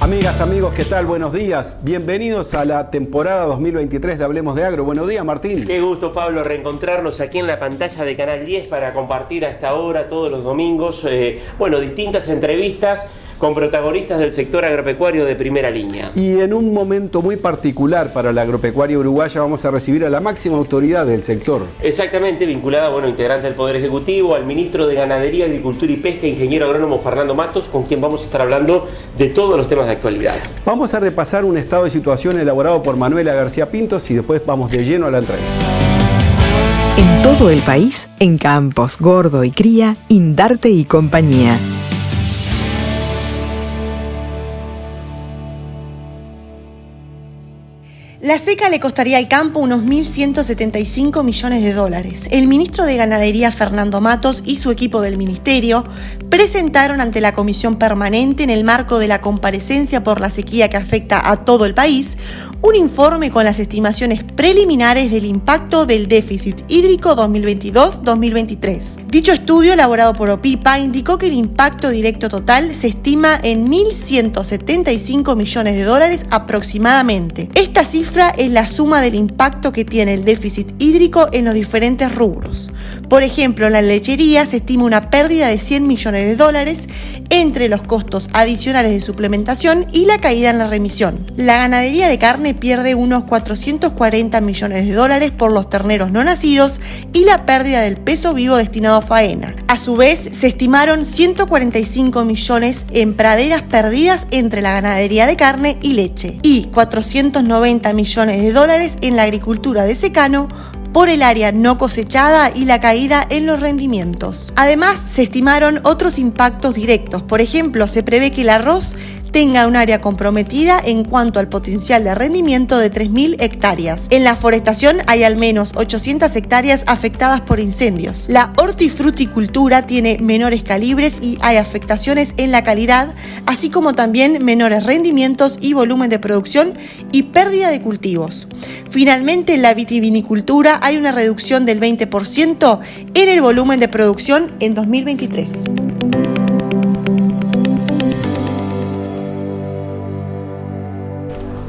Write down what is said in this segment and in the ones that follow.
Amigas, amigos, ¿qué tal? Buenos días. Bienvenidos a la temporada 2023 de Hablemos de Agro. Buenos días, Martín. Qué gusto, Pablo, reencontrarnos aquí en la pantalla de Canal 10 para compartir a esta hora, todos los domingos, distintas entrevistas con protagonistas del sector agropecuario de primera línea. Y en un momento muy particular para la agropecuaria uruguaya vamos a recibir a la máxima autoridad del sector. Exactamente, vinculada, integrante del Poder Ejecutivo, al ministro de Ganadería, Agricultura y Pesca, ingeniero agrónomo Fernando Matos, con quien vamos a estar hablando de todos los temas de actualidad. Vamos a repasar un estado de situación elaborado por Manuela García Pintos y después vamos de lleno a la entrevista. En todo el país, en campos, gordo y cría, Indarte y compañía. La seca le costaría al campo unos 1.175 millones de dólares. El ministro de Ganadería, Fernando Matos, y su equipo del ministerio presentaron ante la Comisión Permanente, en el marco de la comparecencia por la sequía que afecta a todo el país, un informe con las estimaciones preliminares del impacto del déficit hídrico 2022-2023. Dicho estudio, elaborado por OPIPA, indicó que el impacto directo total se estima en 1.175 millones de dólares aproximadamente. Esta cifra es la suma del impacto que tiene el déficit hídrico en los diferentes rubros. Por ejemplo, en la lechería se estima una pérdida de 100 millones de dólares entre los costos adicionales de suplementación y la caída en la remisión. La ganadería de carne pierde unos 440 millones de dólares por los terneros no nacidos y la pérdida del peso vivo destinado a faena. A su vez, se estimaron 145 millones en praderas perdidas entre la ganadería de carne y leche y 490 millones de dólares en la agricultura de secano por el área no cosechada y la caída en los rendimientos. Además, se estimaron otros impactos directos. Por ejemplo, se prevé que el arroz tenga un área comprometida en cuanto al potencial de rendimiento de 3.000 hectáreas. En la forestación hay al menos 800 hectáreas afectadas por incendios. La hortifruticultura tiene menores calibres y hay afectaciones en la calidad, así como también menores rendimientos y volumen de producción y pérdida de cultivos. Finalmente, en la vitivinicultura hay una reducción del 20% en el volumen de producción en 2023.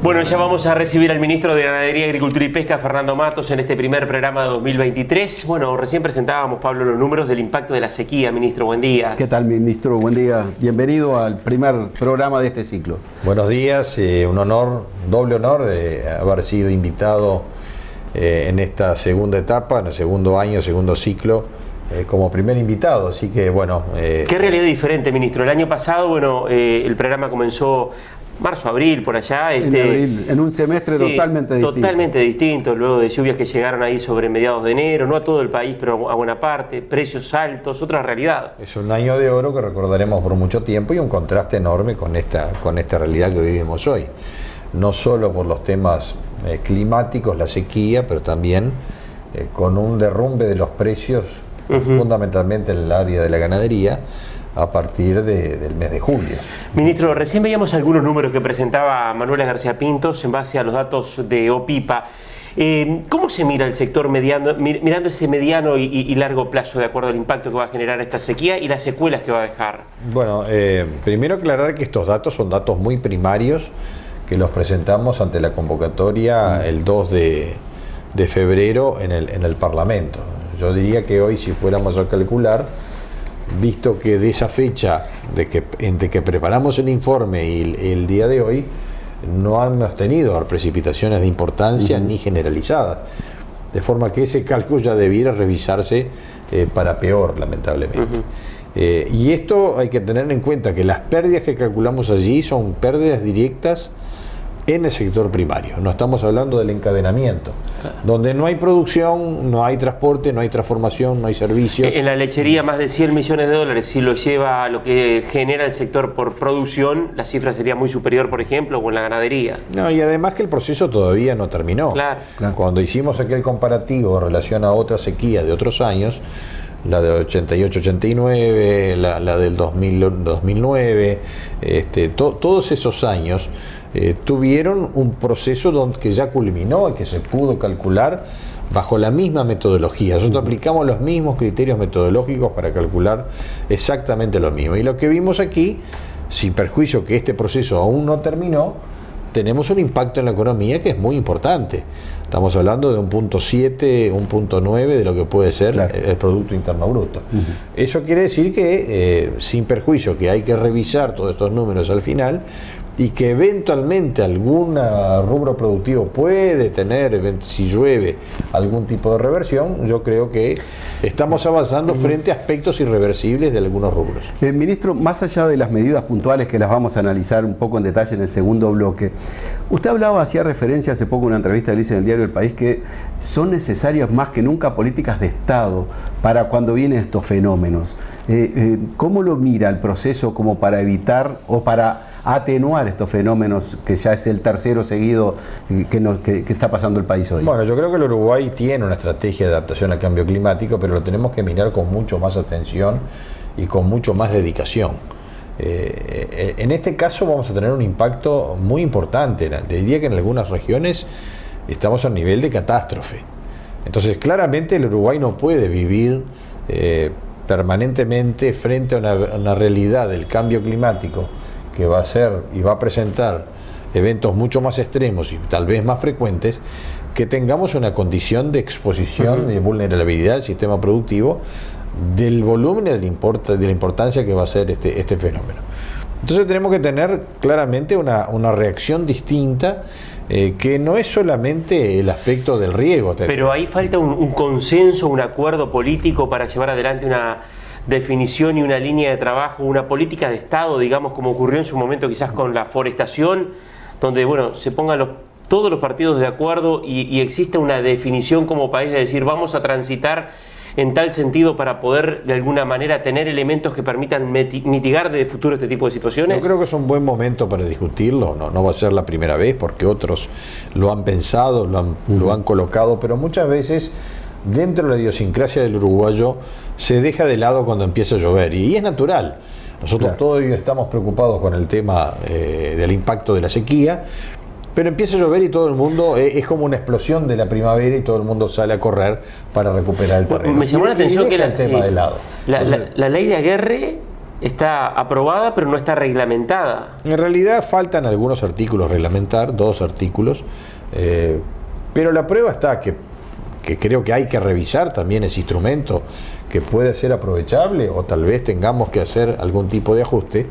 Bueno, ya vamos a recibir al ministro de Ganadería, Agricultura y Pesca, Fernando Matos, en este primer programa de 2023. Recién presentábamos, Pablo, los números del impacto de la sequía. Ministro, buen día. ¿Qué tal, ministro? Buen día. Bienvenido al primer programa de este ciclo. Buenos días, un honor, doble honor de haber sido invitado en esta segunda etapa, en el segundo año, segundo ciclo, como primer invitado, así que ¿Qué realidad diferente, ministro? El año pasado, el programa comenzó marzo, abril, por allá. En abril, en un semestre totalmente distinto. Totalmente distinto, luego de lluvias que llegaron ahí sobre mediados de enero, no a todo el país, pero a buena parte, precios altos, otra realidad. Es un año de oro que recordaremos por mucho tiempo y un contraste enorme con esta realidad que vivimos hoy. No solo por los temas climáticos, la sequía, pero también con un derrumbe de los precios, fundamentalmente en el área de la ganadería, a partir del mes de julio. Ministro, recién veíamos algunos números que presentaba Manuela García Pintos en base a los datos de OPIPA. ¿Cómo se mira el sector mirando ese mediano y largo plazo de acuerdo al impacto que va a generar esta sequía y las secuelas que va a dejar? Primero aclarar que estos datos son datos muy primarios que los presentamos ante la convocatoria el 2 de febrero en el Parlamento. Yo diría que hoy, si fuéramos a calcular, visto que de esa fecha entre que preparamos el informe y el día de hoy no hemos tenido precipitaciones de importancia ni generalizadas, de forma que ese cálculo ya debiera revisarse para peor, lamentablemente. Y esto hay que tener en cuenta que las pérdidas que calculamos allí son pérdidas directas en el sector primario. No estamos hablando del encadenamiento, donde no hay producción, no hay transporte, no hay transformación, no hay servicios. En la lechería, más de 100 millones de dólares. Si lo lleva a lo que genera el sector por producción, la cifra sería muy superior, por ejemplo, o en la ganadería. No, y además que el proceso todavía no terminó. Claro. Cuando hicimos aquel comparativo en relación a otra sequía de otros años, la de 88-89, la del 2009, todos esos años tuvieron un proceso que ya culminó y que se pudo calcular bajo la misma metodología. Nosotros aplicamos los mismos criterios metodológicos para calcular exactamente lo mismo. Y lo que vimos aquí sin perjuicio que este proceso aún no terminó, tenemos un impacto en la economía que es muy importante. Estamos hablando de un 0.7, un 0.9 de lo que puede ser el Producto Interno Bruto. Eso quiere decir que, sin perjuicio, que hay que revisar todos estos números al final y que eventualmente algún rubro productivo puede tener, si llueve, algún tipo de reversión. Yo creo que estamos avanzando frente a aspectos irreversibles de algunos rubros. Ministro, más allá de las medidas puntuales que las vamos a analizar un poco en detalle en el segundo bloque, usted hacía referencia hace poco en una entrevista que le hice en el diario El País que son necesarias más que nunca políticas de Estado para cuando vienen estos fenómenos. ¿Cómo lo mira el proceso como para evitar o para atenuar estos fenómenos, que ya es el tercero seguido que está pasando el país hoy? Bueno, yo creo que el Uruguay tiene una estrategia de adaptación al cambio climático, pero lo tenemos que mirar con mucho más atención y con mucho más dedicación. En este caso vamos a tener un impacto muy importante. Diría que en algunas regiones estamos a nivel de catástrofe. Entonces, claramente el Uruguay no puede vivir permanentemente frente a una realidad del cambio climático que va a ser y va a presentar eventos mucho más extremos y tal vez más frecuentes, que tengamos una condición de exposición, de vulnerabilidad del sistema productivo, del volumen y de la importancia que va a ser este fenómeno. Entonces tenemos que tener claramente una reacción distinta, que no es solamente el aspecto del riego. Pero ahí falta un consenso, un acuerdo político para llevar adelante una definición y una línea de trabajo, una política de Estado, digamos, como ocurrió en su momento quizás con la forestación, donde se pongan todos los partidos de acuerdo y existe una definición como país de decir vamos a transitar en tal sentido para poder de alguna manera tener elementos que permitan mitigar de futuro este tipo de situaciones. Yo creo que es un buen momento para discutirlo, no va a ser la primera vez porque otros lo han pensado, lo han colocado, pero muchas veces dentro de la idiosincrasia del uruguayo se deja de lado cuando empieza a llover y es natural. Nosotros todos estamos preocupados con el tema del impacto de la sequía, pero empieza a llover y todo el mundo, es como una explosión de la primavera y todo el mundo sale a correr para recuperar el terreno. Me llamó la atención que el tema de lado. La ley de Aguerre está aprobada pero no está reglamentada. En realidad faltan algunos artículos reglamentar, 2 artículos, pero la prueba está que creo que hay que revisar también ese instrumento que puede ser aprovechable o tal vez tengamos que hacer algún tipo de ajuste.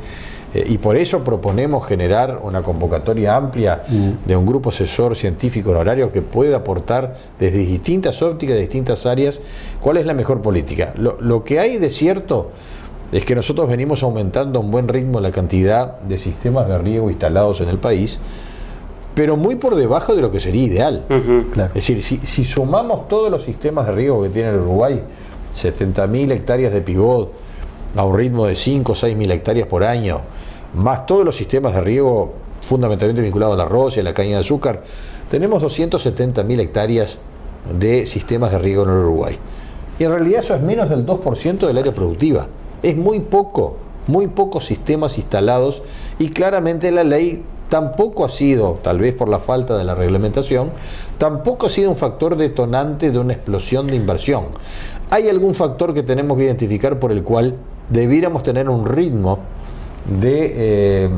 Y por eso proponemos generar una convocatoria amplia de un grupo asesor científico honorario que pueda aportar desde distintas ópticas, de distintas áreas, cuál es la mejor política. Lo que hay de cierto es que nosotros venimos aumentando a un buen ritmo la cantidad de sistemas de riego instalados en el país, pero muy por debajo de lo que sería ideal. Es decir, si sumamos todos los sistemas de riego que tiene el Uruguay, 70.000 hectáreas de pivot, a un ritmo de 5 o 6.000 hectáreas por año, más todos los sistemas de riego fundamentalmente vinculados al arroz y a la caña de azúcar, tenemos 270.000 hectáreas de sistemas de riego en el Uruguay. Y en realidad eso es menos del 2% del área productiva. Es muy pocos sistemas instalados y claramente la ley tampoco ha sido, tal vez por la falta de la reglamentación, tampoco ha sido un factor detonante de una explosión de inversión. ¿Hay algún factor que tenemos que identificar por el cual debiéramos tener un ritmo de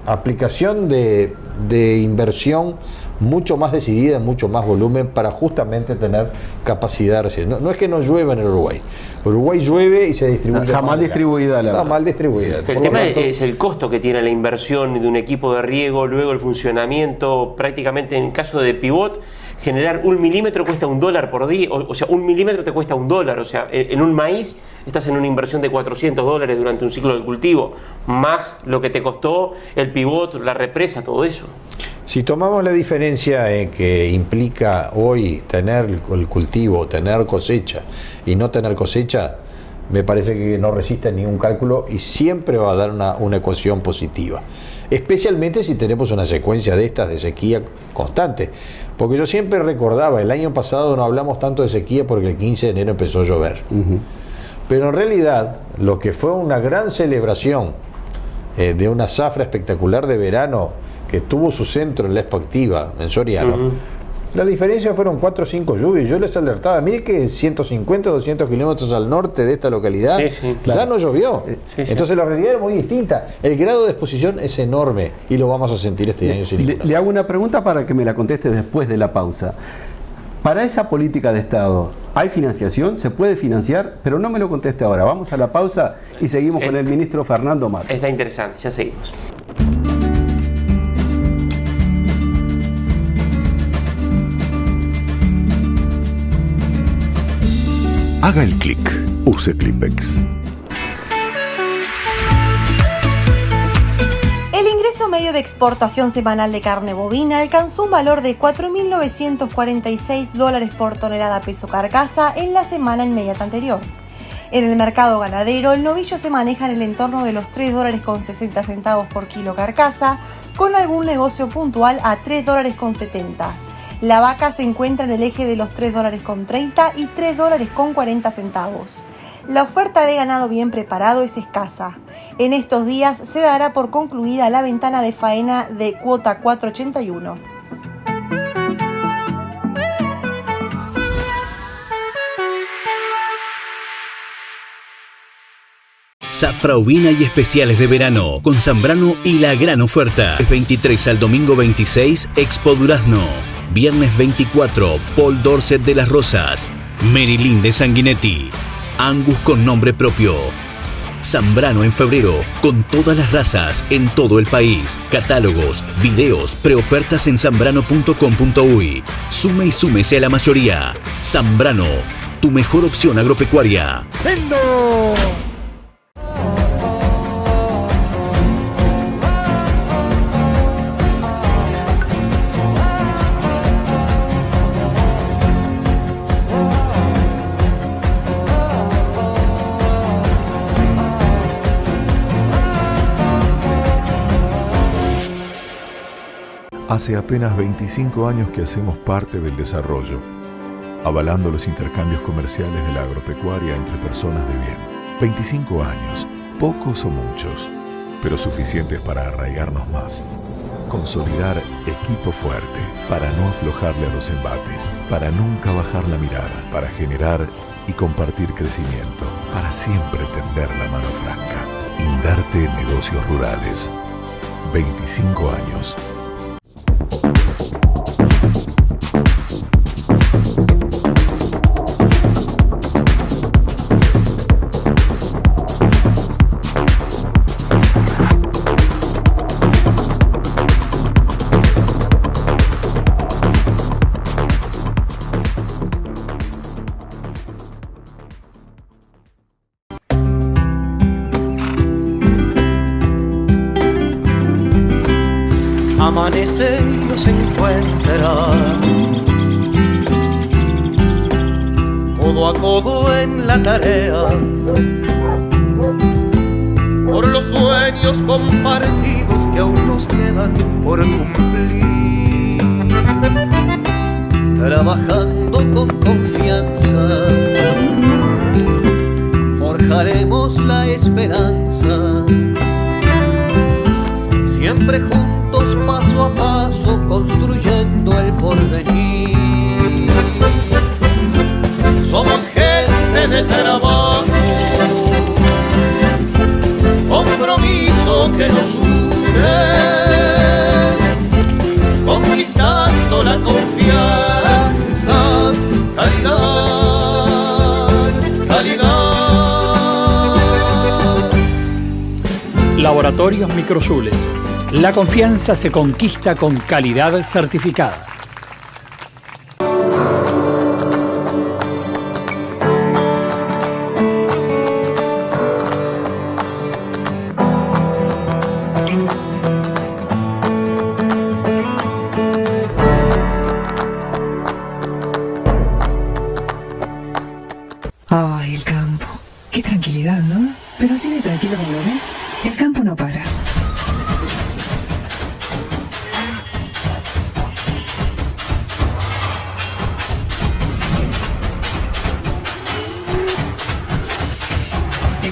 aplicación de inversión mucho más decidida, mucho más volumen para justamente tener capacidad de recibir? No es que no llueva en el Uruguay. Uruguay llueve y se distribuye. Está mal distribuida. Está mal distribuida. El tema es el costo que tiene la inversión de un equipo de riego, luego el funcionamiento, prácticamente en caso de pivot, generar 1 milímetro cuesta $1 por día, o sea, 1 milímetro te cuesta $1, o sea, en un maíz estás en una inversión de $400 durante un ciclo de cultivo, más lo que te costó el pivot, la represa, todo eso. Si tomamos la diferencia que implica hoy tener el cultivo, tener cosecha y no tener cosecha, me parece que no resiste ningún cálculo y siempre va a dar una ecuación positiva. Especialmente si tenemos una secuencia de estas de sequía constante. Porque yo siempre recordaba, el año pasado no hablamos tanto de sequía porque el 15 de enero empezó a llover. Pero en realidad, lo que fue una gran celebración de una zafra espectacular de verano que tuvo su centro en la Expo Activa, en Soriano, La diferencia fueron 4 o 5 lluvias. Yo les alertaba, mire que 150, 200 kilómetros al norte de esta localidad ya no llovió. Entonces la realidad era muy distinta. El grado de exposición es enorme y lo vamos a sentir este año sin ninguna. Le hago una pregunta para que me la conteste después de la pausa. Para esa política de Estado, ¿hay financiación? ¿Se puede financiar? Pero no me lo conteste ahora. Vamos a la pausa y seguimos con el ministro Fernando Matos. Está interesante, ya seguimos. Haga el clic. Use Clipex. El ingreso medio de exportación semanal de carne bovina alcanzó un valor de $4.946 por tonelada peso carcasa en la semana inmediata anterior. En el mercado ganadero, el novillo se maneja en el entorno de los $3.60 por kilo carcasa, con algún negocio puntual a $3.70. La vaca se encuentra en el eje de los $3.30 y $3.40. La oferta de ganado bien preparado es escasa. En estos días se dará por concluida la ventana de faena de cuota 481. Zafra ovina y especiales de verano con Zambrano y la gran oferta. El 23 al domingo 26, Expo Durazno. Viernes 24, Paul Dorset de las Rosas. Marilyn de Sanguinetti. Angus con nombre propio. Zambrano en febrero, con todas las razas en todo el país. Catálogos, videos, preofertas en zambrano.com.uy. Sume y súmese a la mayoría. Zambrano, tu mejor opción agropecuaria. ¡Vendo! Hace apenas 25 años que hacemos parte del desarrollo, avalando los intercambios comerciales de la agropecuaria entre personas de bien. 25 años, pocos o muchos, pero suficientes para arraigarnos más. Consolidar equipo fuerte, para no aflojarle a los embates, para nunca bajar la mirada, para generar y compartir crecimiento, para siempre tender la mano franca. Indarte Negocios Rurales. 25 años. Amanece y nos encuentra codo a codo en la tarea por los sueños compartidos que aún nos quedan por cumplir, trabajando con confianza forjaremos la esperanza, siempre juntos, paso a paso, construyendo el porvenir. Somos gente de trabajo, compromiso que nos une, conquistando la confianza, calidad, calidad. Laboratorios Microsules. La confianza se conquista con calidad certificada. Ay, el campo. Qué tranquilidad, ¿no? Pero así de tranquilo como lo ves, el campo no para.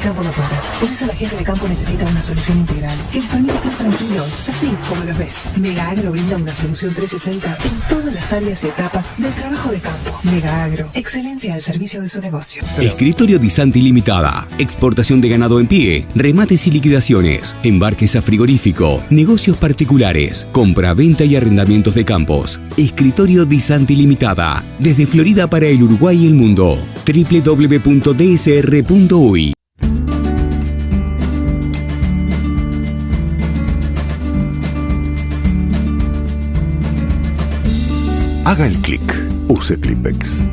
campo no para. Por eso la gente de campo necesita una solución integral que les permita estar tranquilos, así como los ves. Mega Agro brinda una solución 360 en todas las áreas y etapas del trabajo de campo. Mega Agro, excelencia al servicio de su negocio. Escritorio Di Santi Limitada. Exportación de ganado en pie, remates y liquidaciones, embarques a frigorífico, negocios particulares, compra, venta y arrendamientos de campos. Escritorio Di Santi Limitada. Desde Florida para el Uruguay y el mundo. www.dsr.uy. Haga el clic. Use Clipex.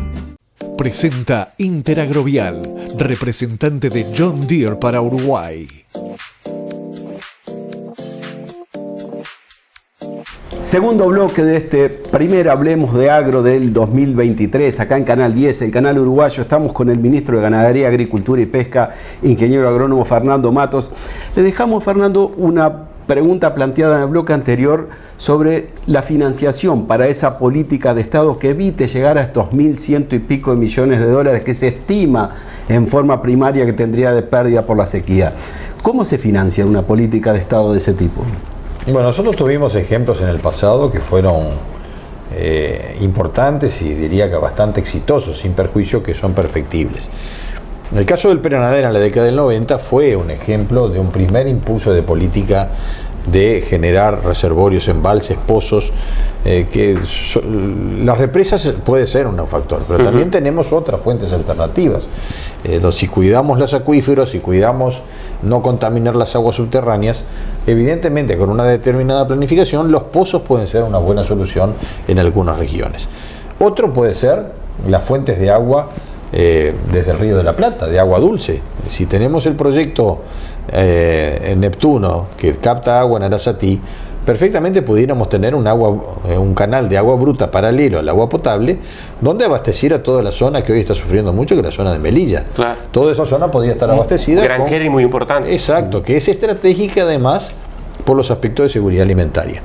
Presenta Interagrovial, representante de John Deere para Uruguay. Segundo bloque de este primer Hablemos de Agro del 2023, acá en Canal 10, el canal uruguayo. Estamos con el ministro de Ganadería, Agricultura y Pesca, ingeniero agrónomo Fernando Matos. Le dejamos, Fernando, una pregunta planteada en el bloque anterior sobre la financiación para esa política de Estado que evite llegar a estos 1.100 y pico de millones de dólares que se estima en forma primaria que tendría de pérdida por la sequía. ¿Cómo se financia una política de Estado de ese tipo? Bueno, nosotros tuvimos ejemplos en el pasado que fueron importantes y diría que bastante exitosos, sin perjuicio que son perfectibles. El caso del Peranadera en la década del 90 fue un ejemplo de un primer impulso de política de generar reservorios, embalses, pozos, las represas puede ser un factor, pero también tenemos otras fuentes alternativas. Si cuidamos los acuíferos, si cuidamos no contaminar las aguas subterráneas, evidentemente con una determinada planificación los pozos pueden ser una buena solución en algunas regiones. Otro puede ser las fuentes de agua desde el Río de la Plata, de agua dulce. Si tenemos el proyecto en Neptuno que capta agua en Arasatí, perfectamente pudiéramos tener un canal de agua bruta paralelo al agua potable donde abasteciera toda la zona que hoy está sufriendo mucho, que es la zona de Melilla. Claro. Toda esa zona podría estar abastecida. Granjera y muy importante. Exacto, que es estratégica además por los aspectos de seguridad alimentaria.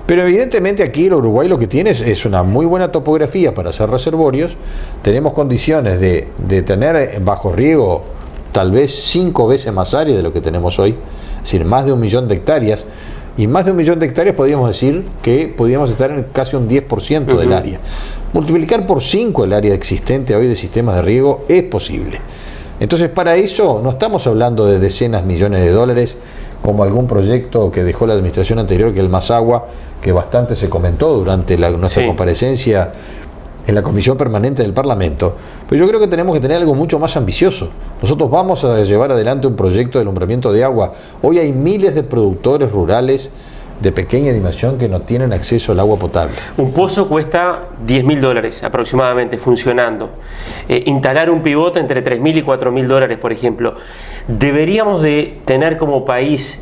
Pero evidentemente aquí el Uruguay lo que tiene es una muy buena topografía para hacer reservorios. Tenemos condiciones de tener bajo riego tal vez 5 veces más área de lo que tenemos hoy, es decir, más de 1 millón de hectáreas. Y más de 1 millón de hectáreas podríamos decir que podríamos estar en casi un 10% del área. Multiplicar por 5 el área existente hoy de sistemas de riego es posible. Entonces, para eso no estamos hablando de decenas de millones de dólares como algún proyecto que dejó la administración anterior, que el Masagua, que bastante se comentó durante nuestra comparecencia en la Comisión Permanente del Parlamento. Pero yo creo que tenemos que tener algo mucho más ambicioso. Nosotros vamos a llevar adelante un proyecto de alumbramiento de agua. Hoy hay miles de productores rurales de pequeña dimensión que no tienen acceso al agua potable. Un pozo cuesta $10.000 aproximadamente funcionando. Instalar un pivote entre $3.000 y $4.000, por ejemplo. ¿Deberíamos de tener como país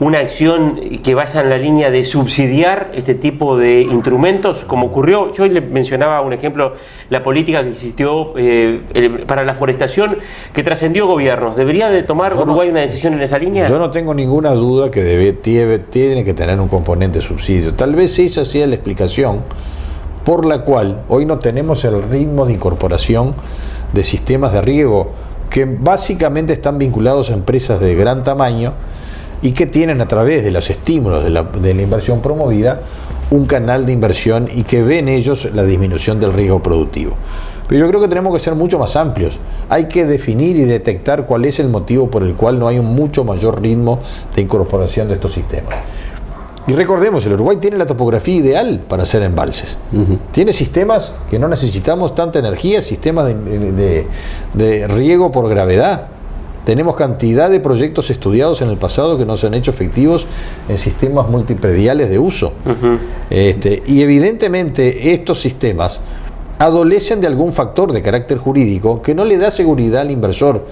una acción que vaya en la línea de subsidiar este tipo de instrumentos, como ocurrió? Yo le mencionaba un ejemplo, la política que existió para la forestación, que trascendió gobiernos. ¿Debería de tomar Uruguay una decisión en esa línea? Yo no tengo ninguna duda que tiene que tener un componente subsidio. Tal vez esa sea la explicación por la cual hoy no tenemos el ritmo de incorporación de sistemas de riego que básicamente están vinculados a empresas de gran tamaño y que tienen a través de los estímulos de la inversión promovida un canal de inversión y que ven ellos la disminución del riesgo productivo. Pero yo creo que tenemos que ser mucho más amplios. Hay que definir y detectar cuál es el motivo por el cual no hay un mucho mayor ritmo de incorporación de estos sistemas. Y recordemos, el Uruguay tiene la topografía ideal para hacer embalses. Tiene sistemas que no necesitamos tanta energía, sistemas de riego por gravedad. Tenemos cantidad de proyectos estudiados en el pasado que no se han hecho efectivos en sistemas multiprediales de uso. Y evidentemente estos sistemas adolecen de algún factor de carácter jurídico que no le da seguridad al inversor.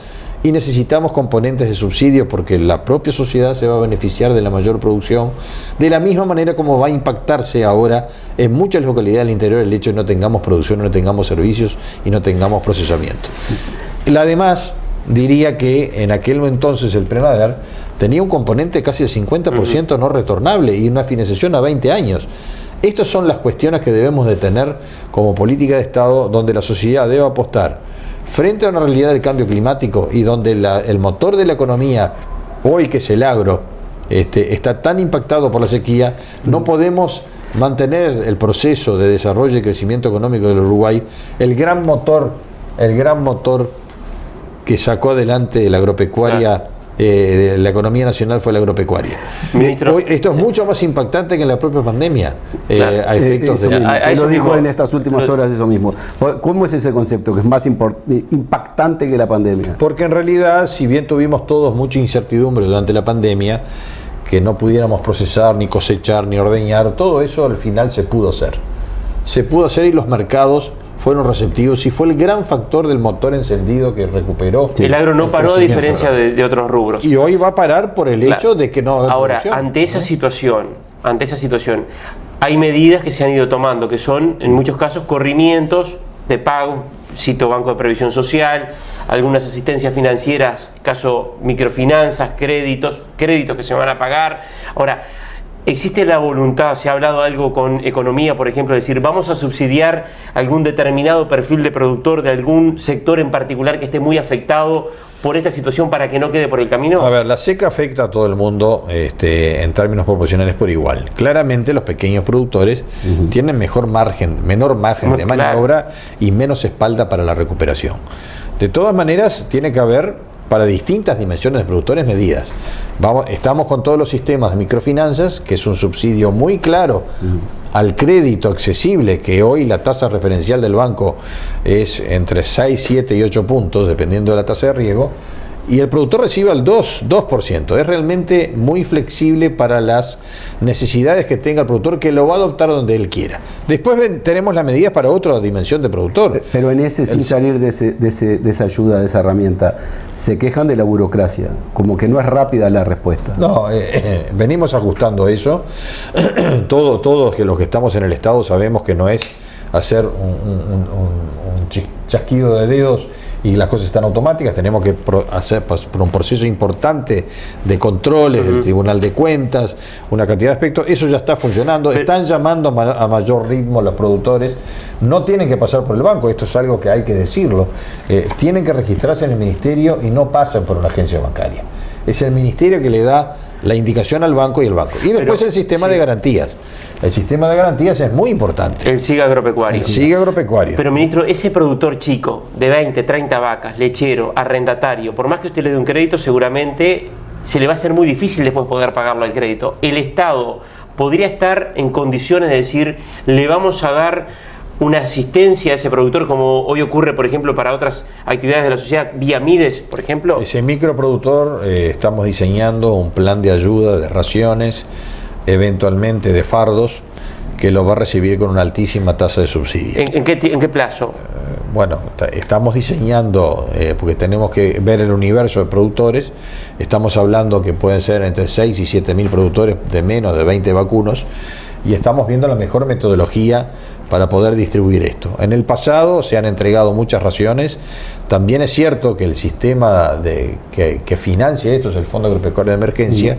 Y necesitamos componentes de subsidio porque la propia sociedad se va a beneficiar de la mayor producción, de la misma manera como va a impactarse ahora en muchas localidades del interior el hecho de no tengamos producción, no tengamos servicios y no tengamos procesamiento. Además, diría que en aquel entonces el Prenader tenía un componente casi del 50% no retornable y una financiación a 20 años. Estas son las cuestiones que debemos de tener como política de Estado, donde la sociedad debe apostar frente a una realidad del cambio climático y donde el motor de la economía, hoy que es el agro, está tan impactado por la sequía, no podemos mantener el proceso de desarrollo y crecimiento económico del Uruguay, el gran motor que sacó adelante la agropecuaria. La economía nacional fue la agropecuaria. Ministro, hoy, esto es mucho más impactante que en la propia pandemia, a efectos de lo dijo en estas últimas horas eso mismo. ¿Cómo es ese concepto que es más impactante que la pandemia? Porque en realidad, si bien tuvimos todos mucha incertidumbre durante la pandemia, que no pudiéramos procesar, ni cosechar, ni ordeñar, todo eso al final se pudo hacer. Se pudo hacer y los mercados fueron receptivos y fue el gran factor del motor encendido que recuperó. El agro no paró a diferencia de otros rubros. Y hoy va a parar por el hecho de que no... Ahora, ante esa situación, hay medidas que se han ido tomando, que son, en muchos casos, corrimientos de pago, cito Banco de Previsión Social, algunas asistencias financieras, caso microfinanzas, créditos que se van a pagar. Ahora, ¿existe la voluntad, se ha hablado algo con economía, por ejemplo, de decir, vamos a subsidiar algún determinado perfil de productor de algún sector en particular que esté muy afectado por esta situación para que no quede por el camino? A ver, la seca afecta a todo el mundo en términos proporcionales por igual. Claramente los pequeños productores tienen menor margen de maniobra y menos espalda para la recuperación. De todas maneras, tiene que haber para distintas dimensiones de productores medidas. Estamos con todos los sistemas de microfinanzas, que es un subsidio muy claro al crédito accesible, que hoy la tasa referencial del banco es entre 6, 7 y 8 puntos, dependiendo de la tasa de riego, y el productor recibe al 2%. Es realmente muy flexible para las necesidades que tenga el productor, que lo va a adoptar donde él quiera. Después tenemos las medidas para otra dimensión de productor. Pero en ese, sin salir de esa ayuda, de esa herramienta, se quejan de la burocracia, como que no es rápida la respuesta. No, venimos ajustando eso. Todos los que estamos en el Estado sabemos que no es hacer un chasquido de dedos y las cosas están automáticas. Tenemos que hacer por un proceso importante de controles del Tribunal de Cuentas, una cantidad de aspectos. Eso ya está funcionando. Están llamando a mayor ritmo los productores. No tienen que pasar por el banco, esto es algo que hay que decirlo. Tienen que registrarse en el ministerio y no pasan por una agencia bancaria. Es el ministerio que le da la indicación al banco y el banco. Y después el sistema de garantías. El sistema de garantías es muy importante. El SIG agropecuario. El SIG agropecuario. Pero, ministro, ese productor chico de 20, 30 vacas, lechero, arrendatario, por más que usted le dé un crédito, seguramente se le va a hacer muy difícil después poder pagarlo al crédito. El Estado podría estar en condiciones de decir, le vamos a dar una asistencia a ese productor, como hoy ocurre, por ejemplo, para otras actividades de la sociedad, vía Mides, por ejemplo. Ese microproductor, estamos diseñando un plan de ayuda, de raciones, eventualmente de fardos, que lo va a recibir con una altísima tasa de subsidio. ¿En qué plazo? Bueno, estamos diseñando, porque tenemos que ver el universo de productores. Estamos hablando que pueden ser entre 6 y 7 mil productores de menos de 20 vacunos, y estamos viendo la mejor metodología para poder distribuir esto. En el pasado se han entregado muchas raciones. También es cierto que el sistema que financia esto es el Fondo Agropecuario de Emergencia.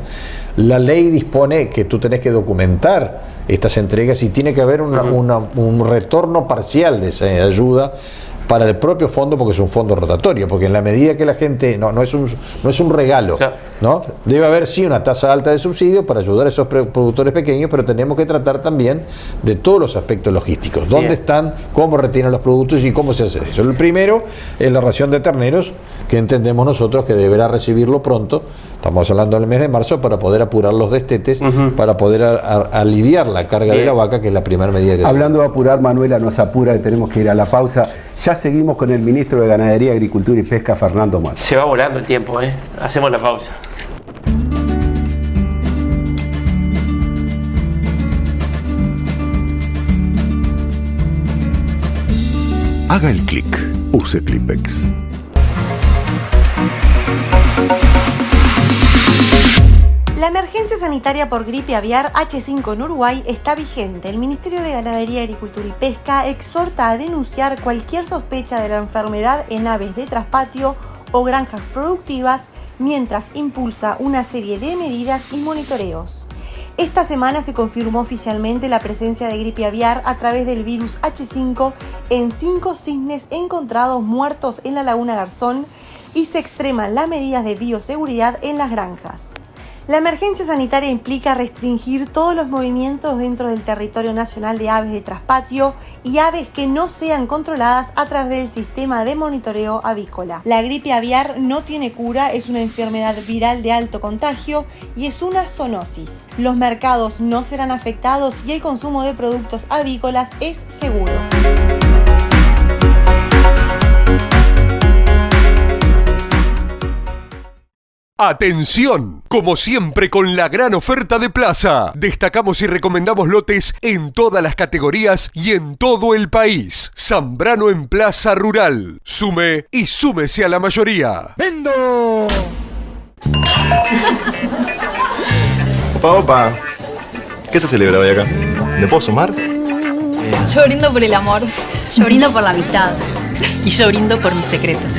La ley dispone que tú tenés que documentar estas entregas y tiene que haber un retorno parcial de esa ayuda para el propio fondo, porque es un fondo rotatorio, porque en la medida que la gente no es un regalo, ¿no? Debe haber sí una tasa alta de subsidio para ayudar a esos productores pequeños, pero tenemos que tratar también de todos los aspectos logísticos, dónde están, cómo retienen los productos y cómo se hace eso. El primero es la ración de terneros, que entendemos nosotros que deberá recibirlo pronto. Estamos hablando del mes de marzo, para poder apurar los destetes, para poder aliviar la carga de la vaca, que es la primera medida que hablando de apurar, Manuela nos apura, que tenemos que ir a la pausa. Ya seguimos con el ministro de Ganadería, Agricultura y Pesca, Fernando Matos. Se va volando el tiempo, Hacemos la pausa. Haga el clic. Use Clipex. La emergencia sanitaria por gripe aviar H5 en Uruguay está vigente. El Ministerio de Ganadería, Agricultura y Pesca exhorta a denunciar cualquier sospecha de la enfermedad en aves de traspatio o granjas productivas, mientras impulsa una serie de medidas y monitoreos. Esta semana se confirmó oficialmente la presencia de gripe aviar a través del virus H5 en 5 cisnes encontrados muertos en la Laguna Garzón y se extreman las medidas de bioseguridad en las granjas. La emergencia sanitaria implica restringir todos los movimientos dentro del territorio nacional de aves de traspatio y aves que no sean controladas a través del sistema de monitoreo avícola. La gripe aviar no tiene cura, es una enfermedad viral de alto contagio y es una zoonosis. Los mercados no serán afectados y el consumo de productos avícolas es seguro. ¡Atención! Como siempre con la gran oferta de Plaza, destacamos y recomendamos lotes en todas las categorías y en todo el país. Zambrano en Plaza Rural. Sume y súmese a la mayoría. ¡Vendo! Opa. ¿Qué se celebra hoy acá? ¿Me puedo sumar? Yo brindo por el amor. Yo brindo por la amistad. Y yo brindo por mis secretos.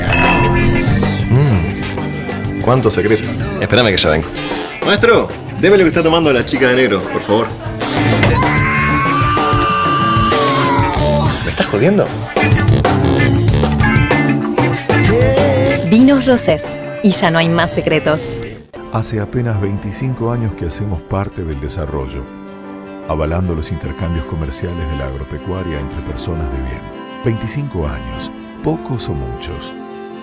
¿Cuántos secretos? Espérame que ya vengo. Maestro, deme lo que está tomando la chica de negro, por favor. ¿Me estás jodiendo? Vinos Rosés. Y ya no hay más secretos. Hace apenas 25 años que hacemos parte del desarrollo, avalando los intercambios comerciales de la agropecuaria entre personas de bien. 25 años, pocos o muchos,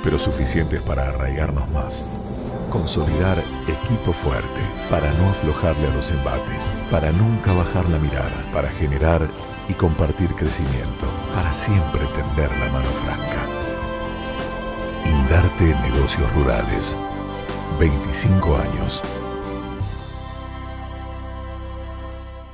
pero suficientes para arraigarnos más. Consolidar equipo fuerte, para no aflojarle a los embates, para nunca bajar la mirada, para generar y compartir crecimiento, para siempre tender la mano franca. Indarte Negocios Rurales. 25 años.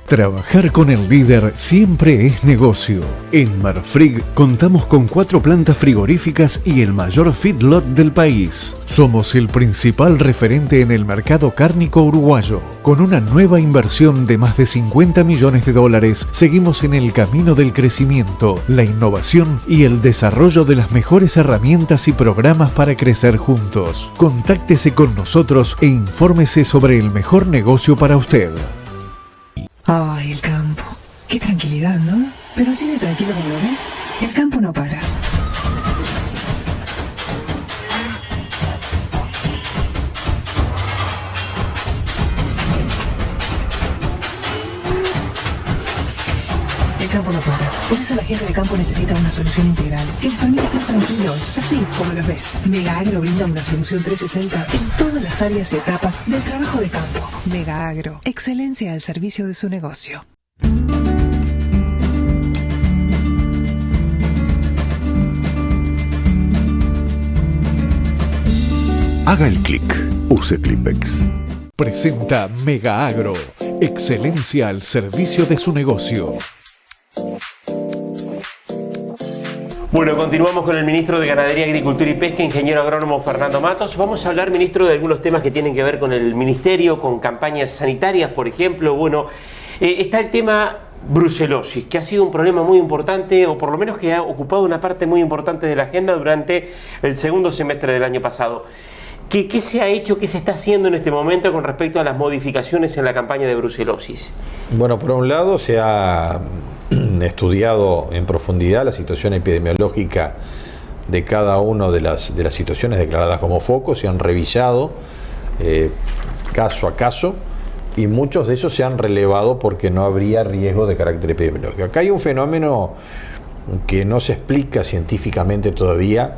Trabajar con el líder siempre es negocio. En Marfrig contamos con 4 plantas frigoríficas y el mayor feedlot del país. Somos el principal referente en el mercado cárnico uruguayo. Con una nueva inversión de más de $50 millones, seguimos en el camino del crecimiento, la innovación y el desarrollo de las mejores herramientas y programas para crecer juntos. Contáctese con nosotros e infórmese sobre el mejor negocio para usted. Ay, el campo. Qué tranquilidad, ¿no? Pero así de tranquilo como lo ves, el campo no para. El campo no para. Por eso la gente de campo necesita una solución integral que les permita estar tranquilos, así como los ves. Mega Agro brinda una solución 360 en todas las áreas y etapas del trabajo de campo. Mega Agro, excelencia al servicio de su negocio. Haga el clic. Use Clipex. Presenta Mega Agro, excelencia al servicio de su negocio. Bueno, continuamos con el ministro de Ganadería, Agricultura y Pesca, ingeniero agrónomo Fernando Matos. Vamos a hablar, ministro, de algunos temas que tienen que ver con el ministerio, con campañas sanitarias, por ejemplo. Bueno, está el tema brucelosis, que ha sido un problema muy importante, o por lo menos que ha ocupado una parte muy importante de la agenda durante el segundo semestre del año pasado. ¿Qué se ha hecho, qué se está haciendo en este momento con respecto a las modificaciones en la campaña de brucelosis? Bueno, por un lado se ha estudiado en profundidad la situación epidemiológica de cada una de las situaciones declaradas como focos, se han revisado caso a caso y muchos de esos se han relevado porque no habría riesgo de carácter epidemiológico. Acá hay un fenómeno que no se explica científicamente todavía,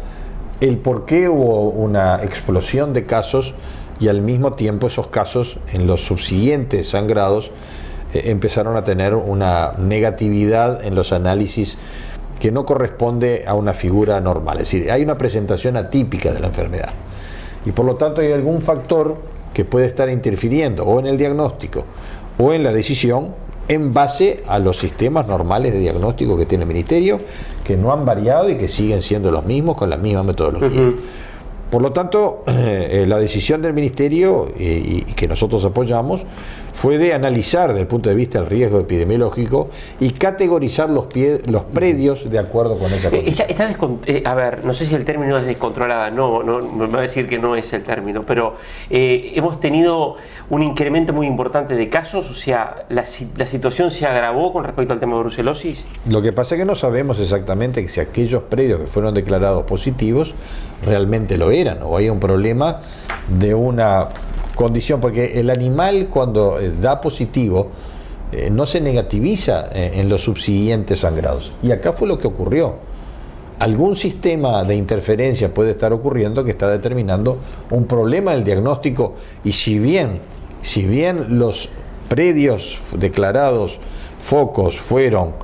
el por qué hubo una explosión de casos y al mismo tiempo esos casos en los subsiguientes sangrados empezaron a tener una negatividad en los análisis que no corresponde a una figura normal. Es decir, hay una presentación atípica de la enfermedad y por lo tanto hay algún factor que puede estar interfiriendo o en el diagnóstico o en la decisión en base a los sistemas normales de diagnóstico que tiene el Ministerio, que no han variado y que siguen siendo los mismos con la misma metodología. Por lo tanto, la decisión del Ministerio, y que nosotros apoyamos, fue de analizar desde el punto de vista del riesgo epidemiológico y categorizar los predios de acuerdo con esa condición. A ver, no sé si el término es descontrolada, no me va a decir que no es el término, pero hemos tenido un incremento muy importante de casos, o sea, la situación se agravó con respecto al tema de brucelosis. Lo que pasa es que no sabemos exactamente si aquellos predios que fueron declarados positivos realmente lo eran, o hay un problema de una condición, porque el animal cuando da positivo no se negativiza en los subsiguientes sangrados. Y acá fue lo que ocurrió. Algún sistema de interferencia puede estar ocurriendo que está determinando un problema del diagnóstico, y si bien los predios declarados focos fueron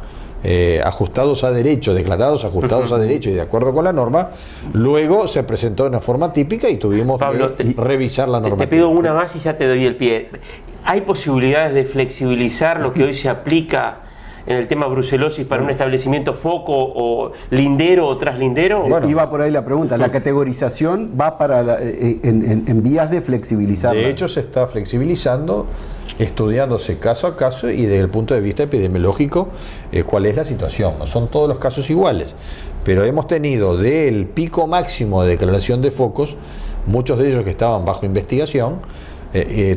ajustados a derecho, declarados ajustados a derecho y de acuerdo con la norma, luego se presentó de una forma típica y tuvimos que revisar la normativa. Te pido una más y ya te doy el pie. ¿Hay posibilidades de flexibilizar lo que hoy se aplica en el tema brucelosis para un establecimiento foco o lindero o traslindero? Bueno, iba por ahí la pregunta. La categorización va para en vías de flexibilizar. De hecho, se está flexibilizando, estudiándose caso a caso y desde el punto de vista epidemiológico cuál es la situación. No son todos los casos iguales, pero hemos tenido del pico máximo de declaración de focos, muchos de ellos que estaban bajo investigación,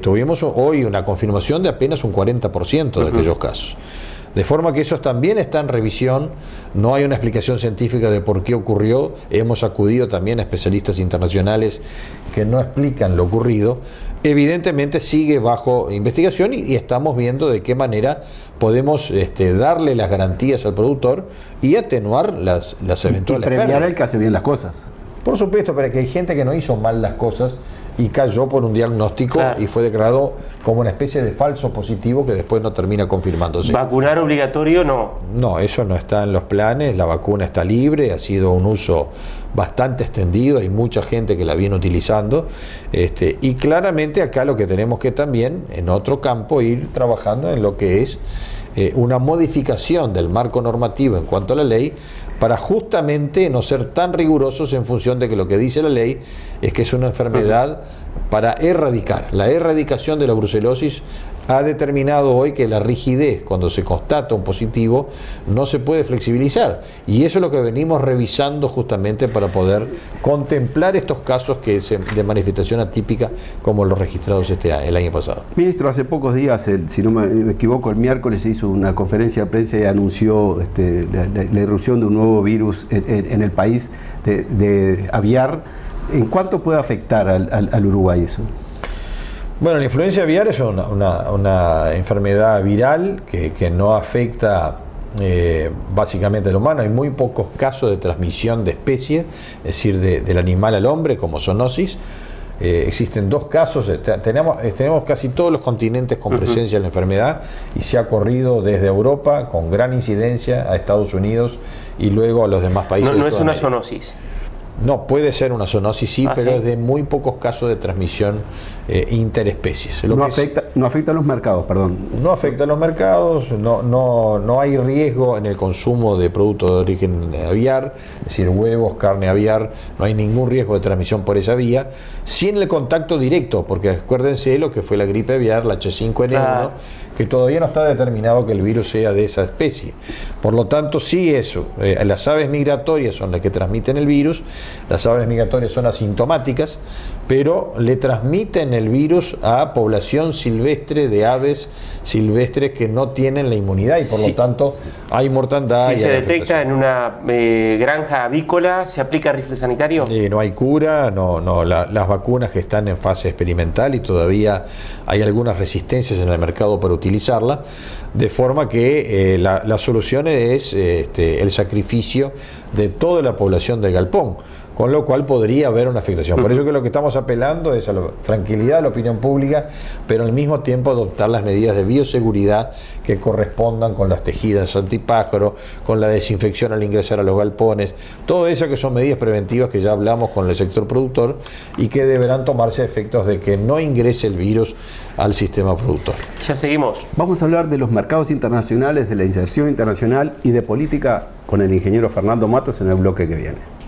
tuvimos hoy una confirmación de apenas un 40% de aquellos casos. De forma que eso también está en revisión, no hay una explicación científica de por qué ocurrió, hemos acudido también a especialistas internacionales que no explican lo ocurrido, evidentemente sigue bajo investigación y estamos viendo de qué manera podemos darle las garantías al productor y atenuar las eventuales pérdidas. Premiar el que hace bien las cosas. Por supuesto, pero que hay gente que no hizo mal las cosas y cayó por un diagnóstico y fue declarado como una especie de falso positivo que después no termina confirmándose. ¿Vacunar obligatorio? No. No, eso no está en los planes, la vacuna está libre, ha sido un uso bastante extendido, hay mucha gente que la viene utilizando, y claramente acá lo que tenemos que también, en otro campo, ir trabajando en lo que es una modificación del marco normativo en cuanto a la ley, para justamente no ser tan rigurosos en función de que lo que dice la ley es que es una enfermedad para erradicar. La erradicación de la brucelosis ha determinado hoy que la rigidez, cuando se constata un positivo, no se puede flexibilizar. Y eso es lo que venimos revisando justamente para poder contemplar estos casos de manifestación atípica como los registrados el año pasado. Ministro, hace pocos días, si no me equivoco, el miércoles se hizo una conferencia de prensa y anunció la irrupción de un nuevo virus en el país de aviar. ¿En cuánto puede afectar al Uruguay eso? Bueno, la influencia aviar es una enfermedad viral que no afecta básicamente al humano. Hay muy pocos casos de transmisión de especies, es decir, del animal al hombre, como zoonosis. Existen 2 casos, tenemos casi todos los continentes con presencia de la enfermedad y se ha corrido desde Europa con gran incidencia a Estados Unidos y luego a los demás países. No es una zoonosis. No, puede ser una zoonosis, sí, pero es de muy pocos casos de transmisión interespecies. No afecta a los mercados, perdón. No afecta a los mercados, no hay riesgo en el consumo de productos de origen aviar, es decir, huevos, carne aviar, no hay ningún riesgo de transmisión por esa vía, sí en el contacto directo, porque acuérdense lo que fue la gripe aviar, la H5N1, que todavía no está determinado que el virus sea de esa especie. Por lo tanto, sí eso, las aves migratorias son las que transmiten el virus, las aves migratorias son asintomáticas, pero le transmiten el virus a población silvestre de aves silvestres que no tienen la inmunidad y por lo tanto hay mortandad. Si se detecta en una granja avícola, ¿se aplica rifle sanitario? No hay cura, las vacunas que están en fase experimental y todavía hay algunas resistencias en el mercado para utilizarla, de forma que la solución es el sacrificio de toda la población del galpón, con lo cual podría haber una afectación. Por eso que lo que estamos apelando es a la tranquilidad de la opinión pública, pero al mismo tiempo adoptar las medidas de bioseguridad que correspondan con las tejidas antipájaro, con la desinfección al ingresar a los galpones, todo eso que son medidas preventivas que ya hablamos con el sector productor y que deberán tomarse a efectos de que no ingrese el virus al sistema productor. Ya seguimos. Vamos a hablar de los mercados internacionales, de la inserción internacional y de política con el ingeniero Fernando Matos en el bloque que viene.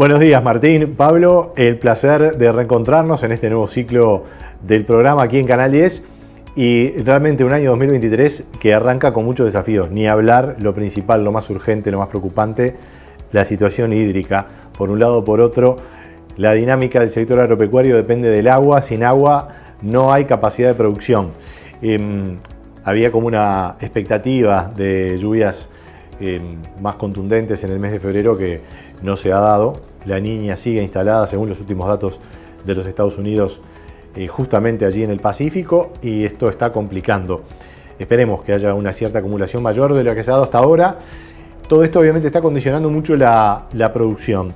Buenos días, Martín, Pablo, el placer de reencontrarnos en este nuevo ciclo del programa aquí en Canal 10 y realmente un año 2023 que arranca con muchos desafíos, ni hablar, lo principal, lo más urgente, lo más preocupante, la situación hídrica. Por un lado o por otro, la dinámica del sector agropecuario depende del agua, sin agua no hay capacidad de producción. Había como una expectativa de lluvias más contundentes en el mes de febrero que no se ha dado. La Niña sigue instalada, según los últimos datos de los Estados Unidos, justamente allí en el Pacífico, y esto está complicando. Esperemos que haya una cierta acumulación mayor de lo que se ha dado hasta ahora. Todo esto obviamente está condicionando mucho la producción.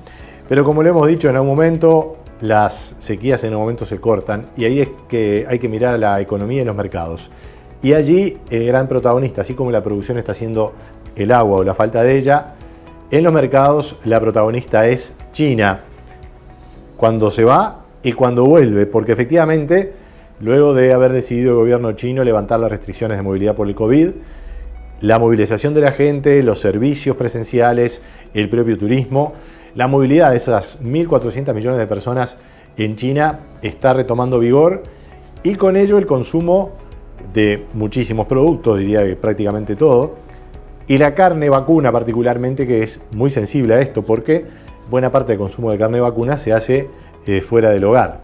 Pero como lo hemos dicho en algún momento, las sequías en un momento se cortan y ahí es que hay que mirar a la economía y los mercados. Y allí el gran protagonista, así como la producción está siendo el agua o la falta de ella, en los mercados la protagonista es China. Cuando se va y cuando vuelve, porque efectivamente, luego de haber decidido el gobierno chino levantar las restricciones de movilidad por el COVID, la movilización de la gente, los servicios presenciales, el propio turismo, la movilidad de esas 1.400 millones de personas en China está retomando vigor y con ello el consumo de muchísimos productos, diría que prácticamente todo, y la carne vacuna particularmente, que es muy sensible a esto porque buena parte del consumo de carne vacuna se hace fuera del hogar.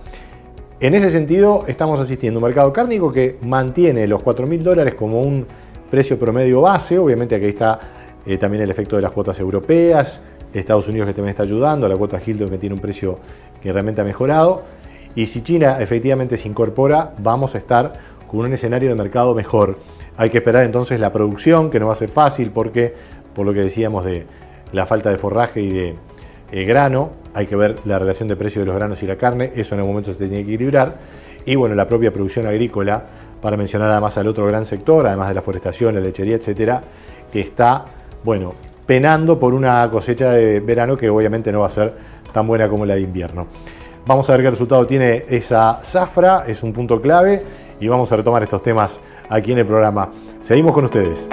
En ese sentido estamos asistiendo a un mercado cárnico que mantiene los $4.000 como un precio promedio base. Obviamente aquí está también el efecto de las cuotas europeas, Estados Unidos que también está ayudando, la cuota Hilton que tiene un precio que realmente ha mejorado, y si China efectivamente se incorpora vamos a estar con un escenario de mercado mejor. Hay que esperar entonces la producción, que no va a ser fácil porque, por lo que decíamos de la falta de forraje y de grano, hay que ver la relación de precio de los granos y la carne, eso en algún momento se tiene que equilibrar, y bueno, la propia producción agrícola, para mencionar además al otro gran sector, además de la forestación, la lechería, etcétera, que está, bueno, penando por una cosecha de verano que obviamente no va a ser tan buena como la de invierno. Vamos a ver qué resultado tiene esa zafra, es un punto clave, y vamos a retomar estos temas aquí en el programa. Seguimos con ustedes.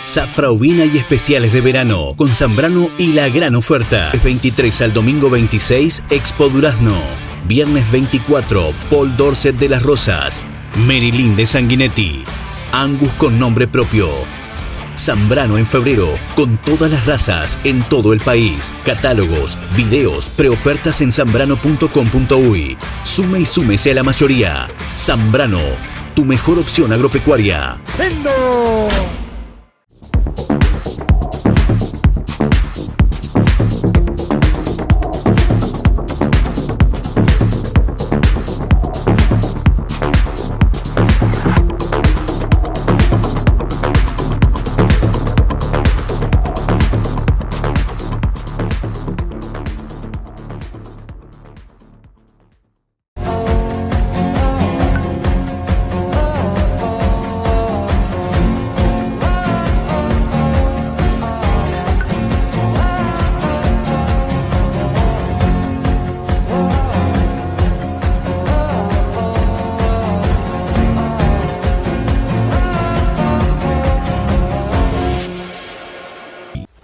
Zafra ovina y especiales de verano con Zambrano y la gran oferta. 23 al domingo 26, Expo Durazno. Viernes 24, Paul Dorset de las Rosas. Marilyn de Sanguinetti. Angus con nombre propio. Zambrano en febrero, con todas las razas en todo el país. Catálogos, videos, preofertas en zambrano.com.uy. Sume y súmese a la mayoría. Zambrano, tu mejor opción agropecuaria. ¡Vendo!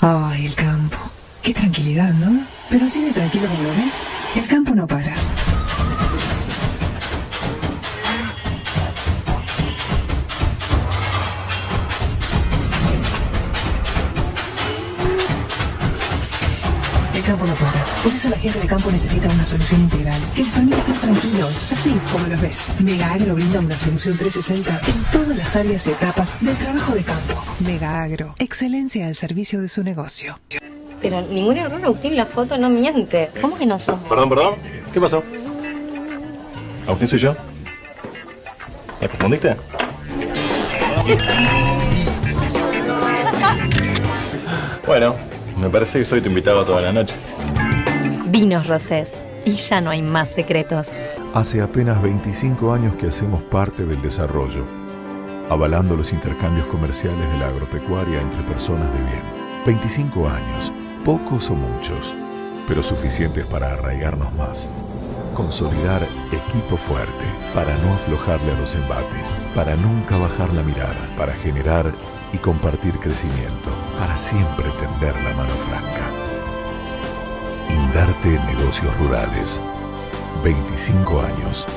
Ay, el campo. Qué tranquilidad, ¿no? Pero así de tranquilo como lo ves, el campo no para. El campo no para. Por eso la gente de campo necesita una solución integral que les permita estar tranquilos, así como los ves. Mega Agro brinda una solución 360 en todas las áreas y etapas del trabajo de campo. Mega Agro, excelencia al servicio de su negocio. Pero ningún error, Agustín, la foto no miente. ¿Cómo que no somos? Perdón. ¿Qué pasó? ¿Agustín soy yo? ¿Me confundiste? Bueno, me parece que soy tu invitado toda la noche. Vinos Rosés. Y ya no hay más secretos. Hace apenas 25 años que hacemos parte del desarrollo, avalando los intercambios comerciales de la agropecuaria entre personas de bien. 25 años, pocos o muchos, pero suficientes para arraigarnos más. Consolidar equipo fuerte para no aflojarle a los embates, para nunca bajar la mirada, para generar y compartir crecimiento, para siempre tender la mano franca. Indarte Negocios Rurales. 25 años.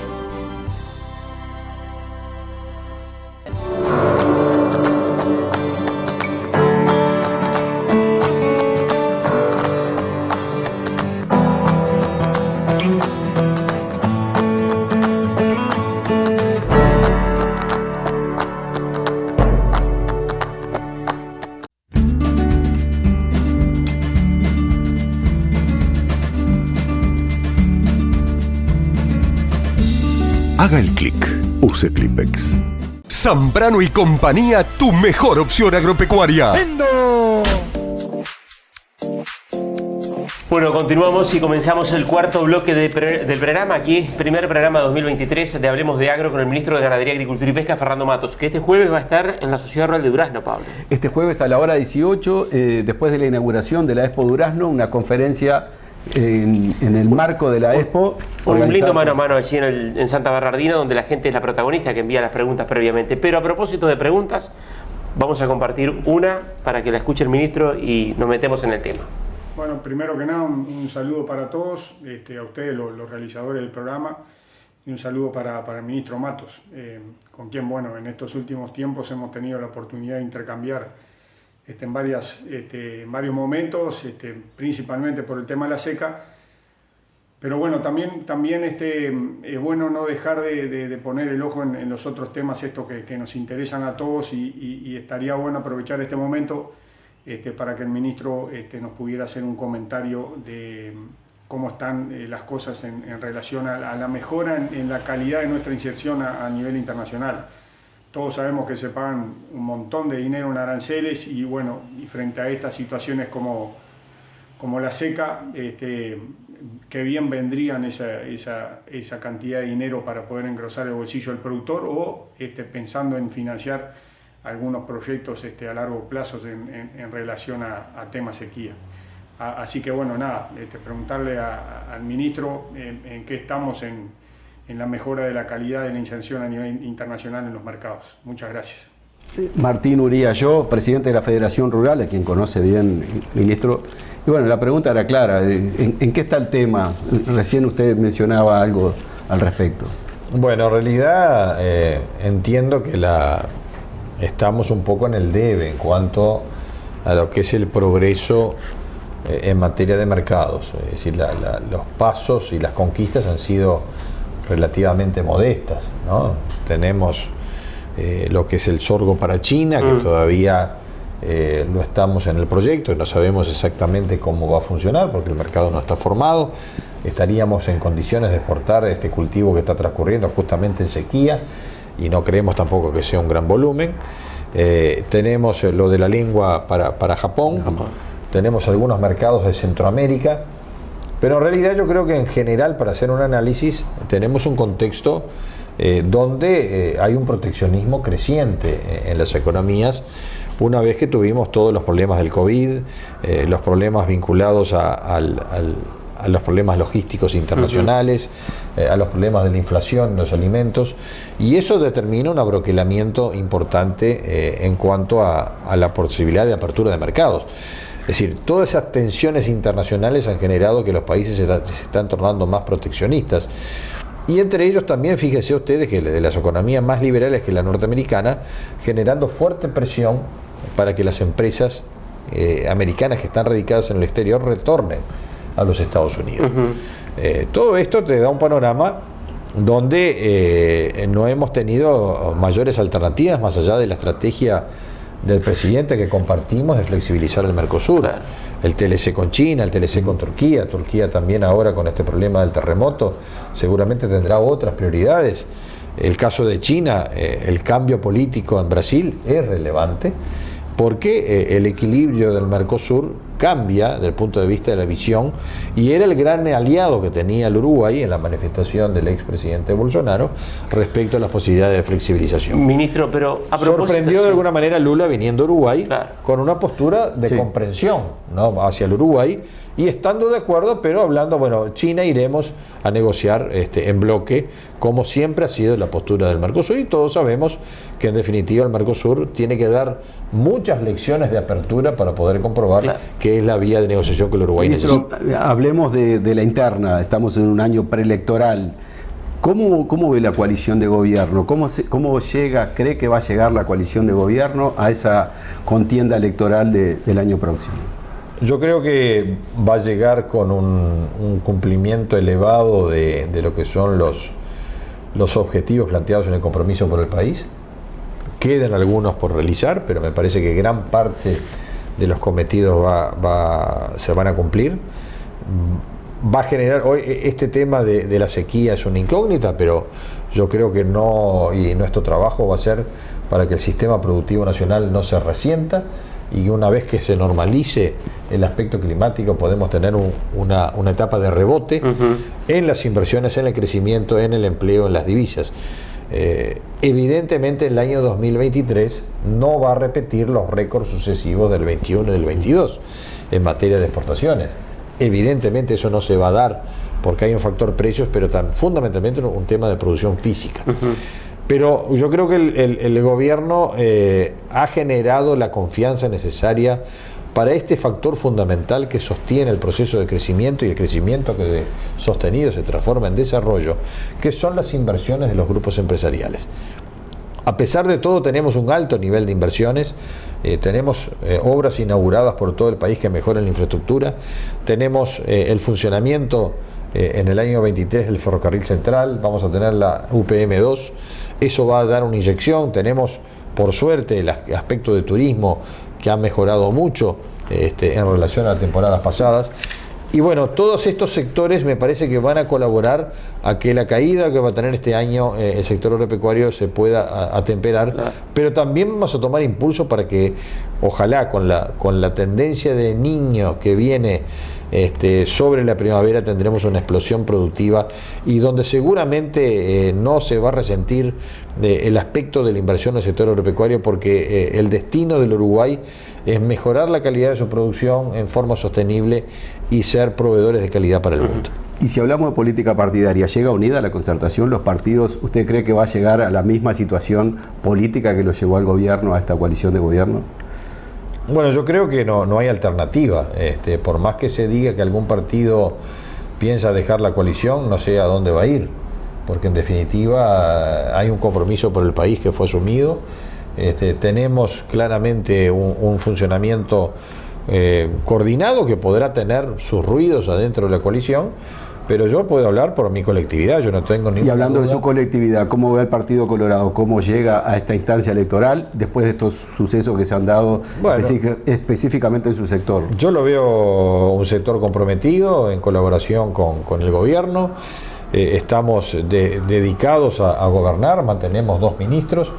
Haga el clic. Use Clipex. Zambrano y compañía, tu mejor opción agropecuaria. Bueno, continuamos y comenzamos el cuarto bloque del programa. Aquí, primer programa 2023 de Hablemos de Agro con el ministro de Ganadería, Agricultura y Pesca, Fernando Matos, que este jueves va a estar en la Sociedad Rural de Durazno, Pablo. Este jueves a la hora 18, después de la inauguración de la Expo Durazno, una conferencia en el marco de la Expo. Un lindo mano a mano allí en Santa Bernardina, donde la gente es la protagonista que envía las preguntas previamente. Pero a propósito de preguntas, vamos a compartir una para que la escuche el ministro y nos metemos en el tema. Bueno, primero que nada, un saludo para todos, a ustedes, los realizadores del programa, y un saludo para el ministro Matos, con quien, bueno, en estos últimos tiempos hemos tenido la oportunidad de intercambiar en varios momentos, principalmente por el tema de la seca. Pero bueno, también es bueno no dejar de poner el ojo en los otros temas que nos interesan a todos y estaría bueno aprovechar este momento para que el ministro nos pudiera hacer un comentario de cómo están las cosas en relación a la mejora en la calidad de nuestra inserción a nivel internacional. Todos sabemos que se pagan un montón de dinero en aranceles y bueno, y frente a estas situaciones como la seca, que bien vendrían esa cantidad de dinero para poder engrosar el bolsillo del productor o pensando en financiar algunos proyectos a largo plazo en relación a temas sequía. Así que bueno, nada, preguntarle al ministro en qué estamos en la mejora de la calidad de la inserción a nivel internacional en los mercados. Muchas gracias. Martín Uría, yo, presidente de la Federación Rural, a quien conoce bien, ministro. Y bueno, la pregunta era clara, ¿en qué está el tema? Recién usted mencionaba algo al respecto. Bueno, en realidad entiendo que estamos un poco en el debe en cuanto a lo que es el progreso en materia de mercados. Es decir, los pasos y las conquistas han sido relativamente modestas, ¿no? Tenemos lo que es el sorgo para China, que todavía no estamos en el proyecto y no sabemos exactamente cómo va a funcionar porque el mercado no está formado. Estaríamos en condiciones de exportar este cultivo que está transcurriendo justamente en sequía y no creemos tampoco que sea un gran volumen. Tenemos lo de la lengua para Japón, tenemos algunos mercados de Centroamérica, pero en realidad yo creo que en general, para hacer un análisis, tenemos un contexto donde hay un proteccionismo creciente en las economías, una vez que tuvimos todos los problemas del COVID, los problemas vinculados a los problemas logísticos internacionales, a los problemas de la inflación en los alimentos, y eso determina un abroquelamiento importante en cuanto a la posibilidad de apertura de mercados. Es decir, todas esas tensiones internacionales han generado que los países se están tornando más proteccionistas. Y entre ellos también, fíjense ustedes, que de las economías más liberales que la norteamericana, generando fuerte presión para que las empresas americanas que están radicadas en el exterior retornen a los Estados Unidos. Todo esto te da un panorama donde no hemos tenido mayores alternativas más allá de la estrategia del presidente que compartimos de flexibilizar el Mercosur. Claro. El TLC con China, el TLC con Turquía. Turquía también ahora con este problema del terremoto seguramente tendrá otras prioridades. El caso de China, el cambio político en Brasil es relevante porque el equilibrio del Mercosur cambia desde el punto de vista de la visión y era el gran aliado que tenía el Uruguay en la manifestación del expresidente Bolsonaro respecto a las posibilidades de flexibilización. Ministro, pero a propósito, sorprendió de alguna manera Lula viniendo a Uruguay con una postura de comprensión, ¿no?, hacia el Uruguay y estando de acuerdo, pero hablando, bueno, China iremos a negociar en bloque, como siempre ha sido la postura del Mercosur, y todos sabemos que en definitiva el Mercosur tiene que dar muchas lecciones de apertura para poder comprobar que es la vía de negociación que el Uruguay necesita. Hablemos de la interna, estamos en un año preelectoral. ¿Cómo ve la coalición de gobierno? ¿Cómo llega, cree que va a llegar la coalición de gobierno a esa contienda electoral del año próximo? Yo creo que va a llegar con un cumplimiento elevado de lo que son los objetivos planteados en el compromiso por el país. Quedan algunos por realizar, pero me parece que gran parte de los cometidos se van a cumplir. Va a generar, hoy este tema de la sequía es una incógnita, pero yo creo que no, y nuestro trabajo va a ser para que el sistema productivo nacional no se resienta, y una vez que se normalice el aspecto climático podemos tener una etapa de rebote en las inversiones, en el crecimiento, en el empleo, en las divisas. Evidentemente el año 2023 no va a repetir los récords sucesivos del 21 y del 22 en materia de exportaciones. Evidentemente eso no se va a dar porque hay un factor precios, pero fundamentalmente un tema de producción física. Pero yo creo que el gobierno ha generado la confianza necesaria para este factor fundamental que sostiene el proceso de crecimiento, y el crecimiento que sostenido se transforma en desarrollo, que son las inversiones de los grupos empresariales. A pesar de todo tenemos un alto nivel de inversiones, tenemos obras inauguradas por todo el país que mejoran la infraestructura, tenemos el funcionamiento en el año 23 del ferrocarril central, vamos a tener la UPM2, eso va a dar una inyección, tenemos por suerte el aspecto de turismo que ha mejorado mucho en relación a las temporadas pasadas. Y bueno, todos estos sectores me parece que van a colaborar a que la caída que va a tener este año el sector agropecuario se pueda atemperar, pero también vamos a tomar impulso para que, ojalá con la tendencia de niño que viene sobre la primavera, tendremos una explosión productiva, y donde seguramente no se va a resentir el aspecto de la inversión en el sector agropecuario, porque el destino del Uruguay es mejorar la calidad de su producción en forma sostenible y ser proveedores de calidad para el mundo. Y si hablamos de política partidaria, ¿llega unida la concertación? ¿Los partidos, usted cree que va a llegar a la misma situación política que lo llevó al gobierno, a esta coalición de gobierno? Bueno, yo creo que no hay alternativa. Por más que se diga que algún partido piensa dejar la coalición, no sé a dónde va a ir, porque en definitiva hay un compromiso por el país que fue asumido. Tenemos claramente un funcionamiento coordinado que podrá tener sus ruidos adentro de la coalición, pero yo puedo hablar por mi colectividad, yo no tengo ninguna. Y hablando duda de su colectividad, ¿cómo ve el Partido Colorado? ¿Cómo llega a esta instancia electoral después de estos sucesos que se han dado específicamente en su sector? Yo lo veo un sector comprometido en colaboración con el gobierno. Estamos dedicados a gobernar, mantenemos 2 ministros.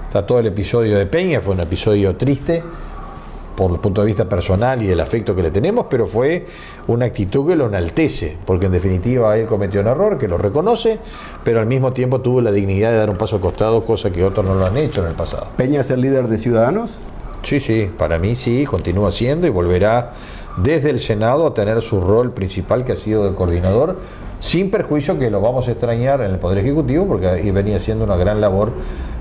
Está todo el episodio de Peña, fue un episodio triste por el punto de vista personal y del afecto que le tenemos, pero fue una actitud que lo enaltece, porque en definitiva él cometió un error, que lo reconoce, pero al mismo tiempo tuvo la dignidad de dar un paso al costado, cosa que otros no lo han hecho en el pasado. ¿Peña es el líder de Ciudadanos? Sí, para mí sí, continúa siendo y volverá desde el Senado a tener su rol principal, que ha sido de coordinador, sin perjuicio que lo vamos a extrañar en el Poder Ejecutivo, porque ahí venía haciendo una gran labor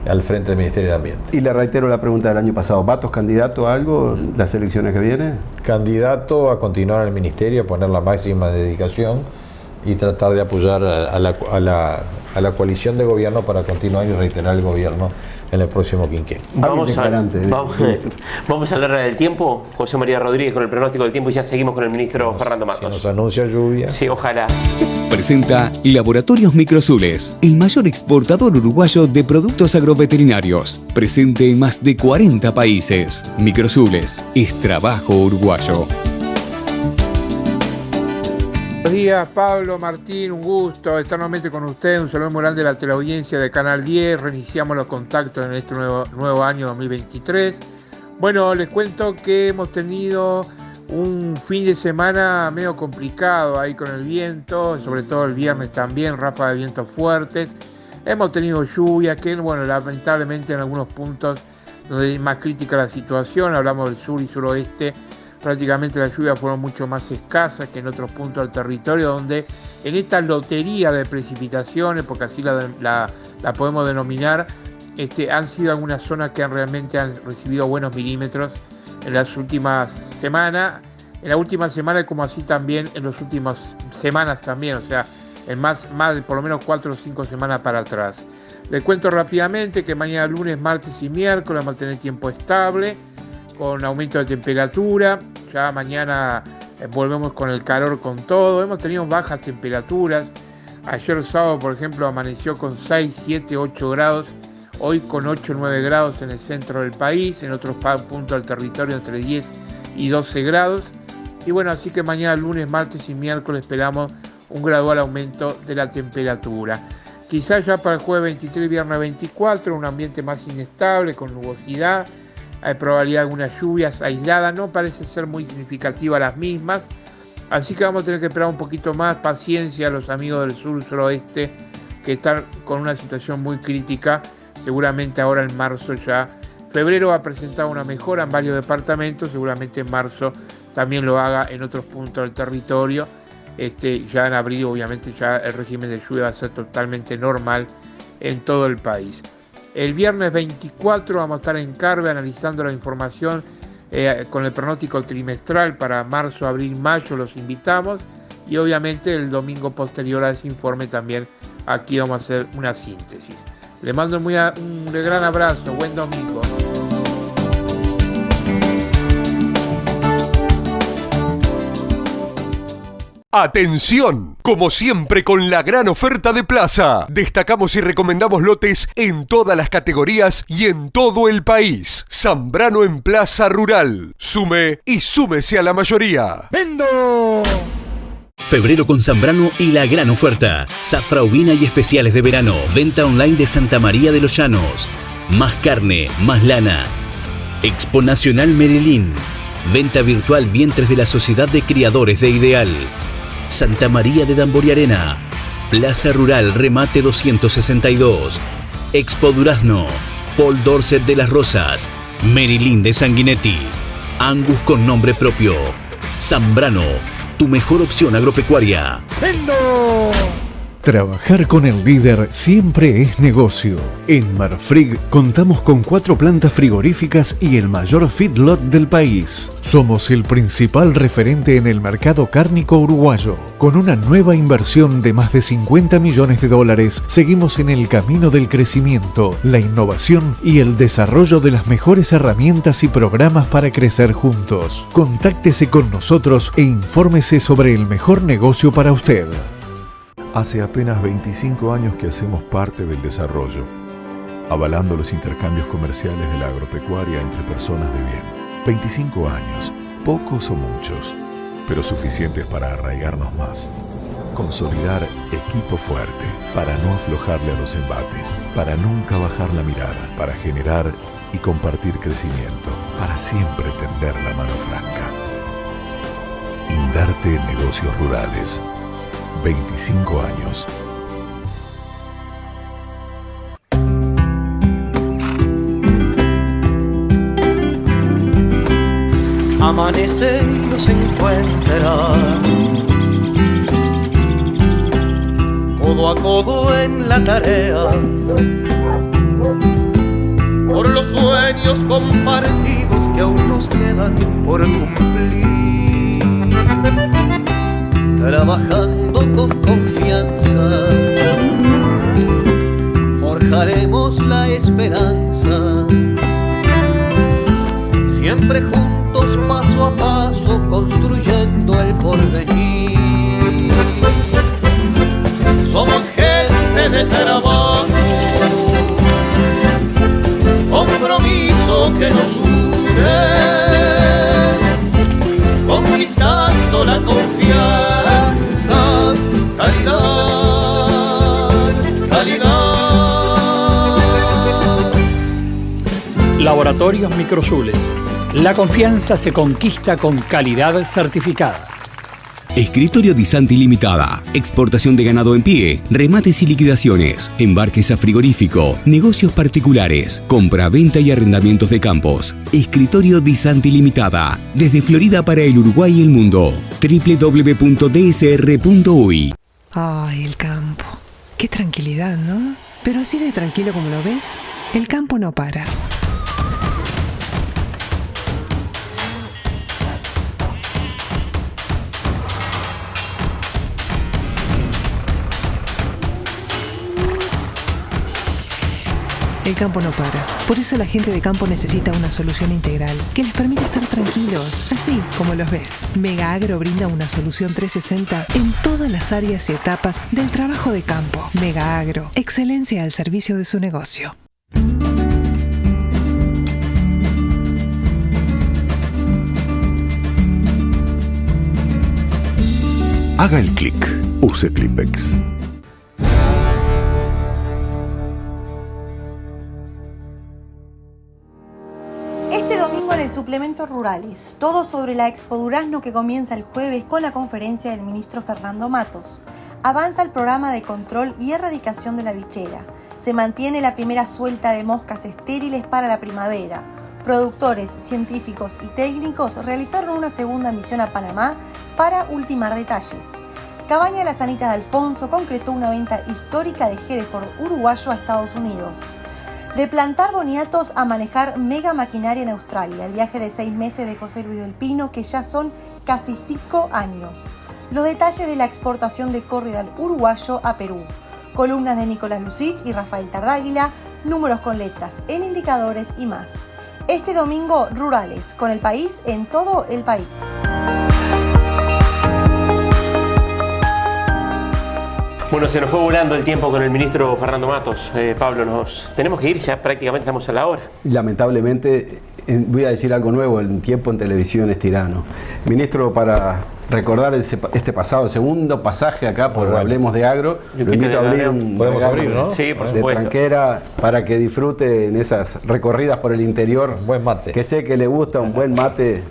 al frente del Ministerio de Ambiente. Y le reitero la pregunta del año pasado, ¿Matos candidato a algo las elecciones que vienen? Candidato a continuar en el Ministerio, a poner la máxima dedicación y tratar de apoyar a la coalición de gobierno para continuar y reiterar el gobierno en el próximo quinquenio. Vamos a hablar del tiempo, José María Rodríguez, con el pronóstico del tiempo, y ya seguimos con el ministro Fernando Matos. Si nos anuncia lluvia. Sí, ojalá. Presenta Laboratorios Microsules, el mayor exportador uruguayo de productos agroveterinarios, presente en más de 40 países. Microsules es trabajo uruguayo. Buenos días, Pablo, Martín, un gusto estar nuevamente con ustedes. Un saludo muy grande a la teleaudiencia de Canal 10. Reiniciamos los contactos en este nuevo año 2023. Bueno, les cuento que hemos tenido un fin de semana medio complicado ahí con el viento, sobre todo el viernes también, ráfagas de vientos fuertes. Hemos tenido lluvias que, bueno, lamentablemente en algunos puntos donde es más crítica la situación, hablamos del sur y suroeste, prácticamente las lluvias fueron mucho más escasas que en otros puntos del territorio, donde en esta lotería de precipitaciones, porque así la podemos denominar, han sido algunas zonas que realmente han recibido buenos milímetros en las últimas semanas, como así también en las últimas semanas también, o sea, en más de por lo menos 4 o 5 semanas para atrás. Les cuento rápidamente que mañana lunes, martes y miércoles vamos a tener tiempo estable, con aumento de temperatura. Ya mañana volvemos con el calor con todo. Hemos tenido bajas temperaturas. Ayer sábado, por ejemplo, amaneció con 6, 7, 8 grados. Hoy con 8, 9 grados en el centro del país. En otros puntos del territorio entre 10 y 12 grados. Y bueno, así que mañana lunes, martes y miércoles esperamos un gradual aumento de la temperatura. Quizás ya para el jueves 23 y viernes 24, un ambiente más inestable, con nubosidad. Hay probabilidad de algunas lluvias aisladas, no parece ser muy significativa las mismas. Así que vamos a tener que esperar un poquito más, paciencia a los amigos del sur, suroeste, que están con una situación muy crítica. Seguramente ahora en marzo ya. Febrero ha presentado una mejora en varios departamentos, seguramente en marzo también lo haga en otros puntos del territorio. Ya en abril obviamente ya el régimen de lluvia va a ser totalmente normal en todo el país. El viernes 24 vamos a estar en Carve analizando la información con el pronóstico trimestral para marzo, abril, mayo, los invitamos. Y obviamente el domingo posterior a ese informe también aquí vamos a hacer una síntesis. Les mando un gran abrazo, buen domingo. ¡Atención! Como siempre con la gran oferta de Plaza, destacamos y recomendamos lotes en todas las categorías y en todo el país. Zambrano en Plaza Rural. Sume y súmese a la mayoría. ¡Vendo! Febrero con Zambrano y la gran oferta. Safrauvina y especiales de verano. Venta online de Santa María de los Llanos. Más carne, más lana. Expo Nacional Merelín. Venta virtual vientres de la Sociedad de Criadores de Ideal. Santa María de Damboriarena. Plaza Rural Remate 262. Expo Durazno. Paul Dorset de las Rosas. Merelín de Sanguinetti. Angus con nombre propio. Zambrano, tu mejor opción agropecuaria. ¡Vendo! Trabajar con el líder siempre es negocio. En Marfrig contamos con 4 plantas frigoríficas y el mayor feedlot del país. Somos el principal referente en el mercado cárnico uruguayo. Con una nueva inversión de más de $50 millones, seguimos en el camino del crecimiento, la innovación y el desarrollo de las mejores herramientas y programas para crecer juntos. Contáctese con nosotros e infórmese sobre el mejor negocio para usted. Hace apenas 25 años que hacemos parte del desarrollo, avalando los intercambios comerciales de la agropecuaria entre personas de bien. 25 años, pocos o muchos, pero suficientes para arraigarnos más. Consolidar equipo fuerte, para no aflojarle a los embates, para nunca bajar la mirada, para generar y compartir crecimiento, para siempre tender la mano franca. Indarte Negocios Rurales. 25 años. Amanece y nos encuentra codo a codo en la tarea por los sueños compartidos que aún nos quedan por cumplir. Trabajando con confianza, forjaremos la esperanza. Siempre juntos, paso a paso, construyendo el porvenir. Somos gente de trabajo, compromiso que nos une, conquistando la confianza. Calidad. Laboratorios Microzules. La confianza se conquista con calidad certificada. Escritorio Disanti Limitada. Exportación de ganado en pie, remates y liquidaciones, embarques a frigorífico, negocios particulares, compra, venta y arrendamientos de campos. Escritorio Disanti Limitada. Desde Florida para el Uruguay y el mundo. www.dsr.uy. Ay, el campo. Qué tranquilidad, ¿no? Pero así de tranquilo como lo ves, el campo no para. El campo no para. Por eso la gente de campo necesita una solución integral que les permita estar tranquilos, así como los ves. Mega Agro brinda una solución 360 en todas las áreas y etapas del trabajo de campo. Mega Agro, excelencia al servicio de su negocio. Haga el clic. Use Clipex. Este domingo en el suplemento Rurales, todo sobre la Expo Durazno que comienza el jueves con la conferencia del ministro Fernando Matos. Avanza el programa de control y erradicación de la bichera. Se mantiene la primera suelta de moscas estériles para la primavera. Productores, científicos y técnicos realizaron una segunda misión a Panamá para ultimar detalles. Cabaña Las Anitas de Alfonso concretó una venta histórica de Hereford uruguayo a Estados Unidos. De plantar boniatos a manejar mega maquinaria en Australia, el viaje de 6 meses de José Luis del Pino, que ya son casi 5 años. Los detalles de la exportación de Corriedal uruguayo a Perú. Columnas de Nicolás Lucich y Rafael Tardáguila, números con letras en indicadores y más. Este domingo, Rurales, con el país en todo el país. Bueno, se nos fue volando el tiempo con el ministro Fernando Matos. Pablo, nos tenemos que ir, ya prácticamente estamos a la hora. Lamentablemente, voy a decir algo nuevo, el tiempo en televisión es tirano. Ministro, para recordar este pasado, segundo pasaje acá por Hablemos de Agro, lo invito a abrir un podemos abrir, ¿no? Sí, por de supuesto. tranquera para que disfrute en esas recorridas por el interior. Buen mate. Que sé que le gusta un buen mate.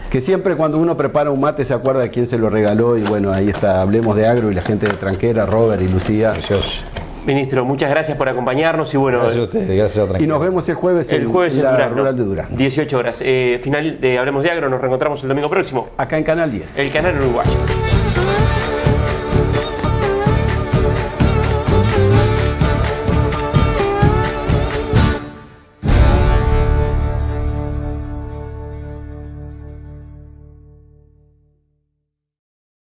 Que siempre cuando uno prepara un mate se acuerda de quién se lo regaló y bueno, ahí está, Hablemos de Agro y la gente de Tranquera, Robert y Lucía. Precioso. Ministro, muchas gracias por acompañarnos y bueno. Gracias a ustedes, gracias a Tranquera. Y nos vemos el jueves en la Durazno, Rural de Durazno. 18 horas. Final de Hablemos de Agro, nos reencontramos el domingo próximo. Acá en Canal 10. El canal uruguayo.